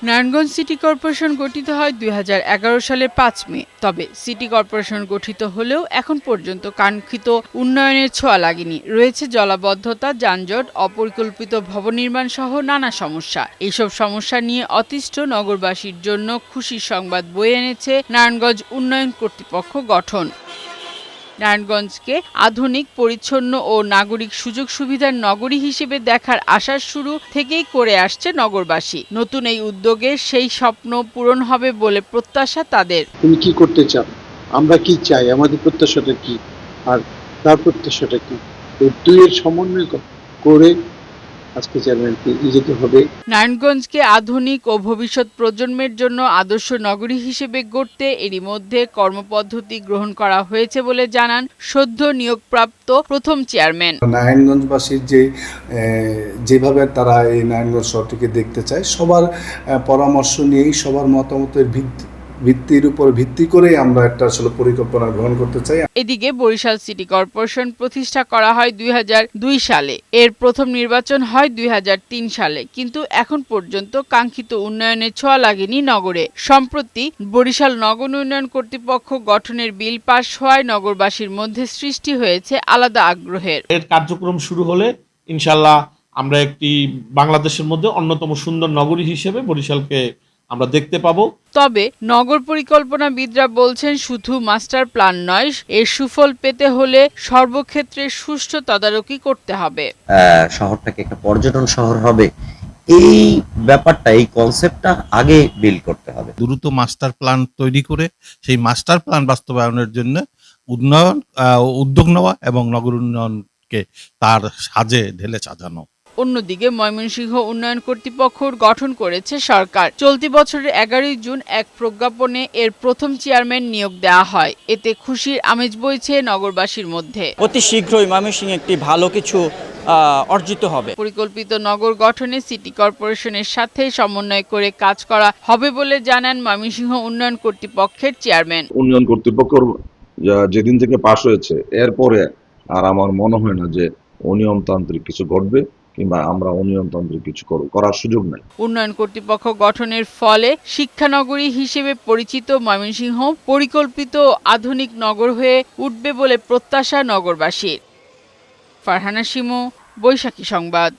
Narayanganj city corporation গঠিত হয় ২০১১ সালের ৫ মে। তবে সিটি কর্পোরেশন গঠিত হলেও এখন পর্যন্ত কাঙ্ক্ষিত উন্নয়নের ছোঁয়া লাগেনি। রয়েছে জলাবদ্ধতা, যানজট, অপরিকল্পিত ভবন নির্মাণ সহ নানা সমস্যা। এইসব সমস্যা নিয়ে অতিষ্ঠ নগরবাসীর জন্য খুশির সংবাদ বয়ে এনেছে নারায়ণগঞ্জ উন্নয়ন কর্তৃপক্ষ গঠন। নারায়ণগঞ্জকে আধুনিক, পরিচ্ছন্ন ও নাগরিক সুযোগ সুবিধার নগরী হিসেবে দেখার আশা শুরু থেকেই করে আসছে নগরবাসী। নতুন এই উদ্যোগে সেই স্বপ্ন পূরণ হবে বলে প্রত্যাশা তাদের। তুমি কি করতে চাও, আমরা কি চাই, আমাদের প্রত্যাশাটা কি আর তার প্রত্যাশাটা কি, এই দুইয়ের সমন্বয় করে আজকে চেয়ারম্যানকে যেতে হবে। নারায়ণগঞ্জকে আধুনিক ও ভবিষ্যৎ প্রজন্মের জন্য আদর্শ নগরী হিসেবে গড়তে এরই মধ্যে কর্মপদ্ধতি গ্রহণ করা হয়েছে বলে জানান সদ্য নিয়োগপ্রাপ্ত প্রথম চেয়ারম্যান। নারায়ণগঞ্জবাসীর যেভাবে তারা এই নারায়ণগঞ্জ শহরটিকে দেখতে চায়, সবার পরামর্শ নিয়েই, সবার মতামতের ভিত্তির উপর ভিত্তি করে আমরা একটা আসলে পরিকল্পনা গ্রহণ করতে চাই। এদিকে বরিশাল সিটি কর্পোরেশন প্রতিষ্ঠা করা হয় ২০০২ সালে। এর প্রথম নির্বাচন হয় ২০০৩ সালে, কিন্তু এখন পর্যন্ত কাঙ্ক্ষিত উন্নয়নের ছোঁয়া লাগেনি নগরে। সম্প্রতি বরিশাল নগর উন্নয়ন কর্তৃপক্ষ গঠনের বিল পাস হওয়ায় নগরবাসীর মধ্যে সৃষ্টি হয়েছে আলাদা আগ্রহের। এর কার্যক্রম শুরু হলে ইনশাআল্লাহ আমরা একটি বাংলাদেশের মধ্যে অন্যতম সুন্দর নগরী হিসেবে বরিশালকে আমরা দেখতে পাবো। তবে নগর পরিকল্পনাবিদরা বলছেন, শুধু মাস্টার প্ল্যান নয়, এর সুফল পেতে হলে সর্বক্ষেত্রে সুষ্ঠু তদারকি করতে হবে। শহরটাকে একটা পর্যটন শহর হবে, এই ব্যাপারটা, এই কনসেপ্টটা আগে বিল্ড করতে হবে। দ্রুত মাস্টার প্ল্যান তৈরি করে সেই মাস্টার প্ল্যান বাস্তবায়নের জন্য উদ্যোগ নেওয়া এবং নগর উন্নয়নকে তার সাজে ঢেলে সাজানো। অন্যদিকে ময়মনসিংহ উন্নয়ন কর্তৃপক্ষ গঠন করেছে সরকার। চলতি বছরের ১১ জুন এক প্রজ্ঞাপনে এর প্রথম চেয়ারম্যান নিয়োগ দেওয়া হয়। এতে খুশির আমেজ বইছে নগরবাসীর মধ্যে। অতি শীঘ্রই ময়মনসিংহে একটি ভালো কিছু অর্জিত হবে। পরিকল্পিত নগর গঠনে সিটি কর্পোরেশনের সাথে সমন্বয় করে কাজ করা হবে বলে জানান ময়মনসিংহ উন্নয়ন কর্তৃপক্ষের চেয়ারম্যান। উন্নয়ন কর্তৃপক্ষ যেদিন থেকে পাশ হয়েছে, এরপরে আর আমার মনে হয় না যে অনিয়মতান্ত্রিক কিছু ঘটবে কিংবা আমরা অনিয়মতান্ত্রিক কিছু করার সুযোগ নেই। উন্নয়ন কর্তৃপক্ষ গঠনের ফলে শিক্ষানগরী হিসেবে পরিচিত ময়মনসিংহ পরিকল্পিত আধুনিক নগর হয়ে উঠবে বলে প্রত্যাশা নগরবাসীর। ফারহানা শিমু, বৈশাখী সংবাদ।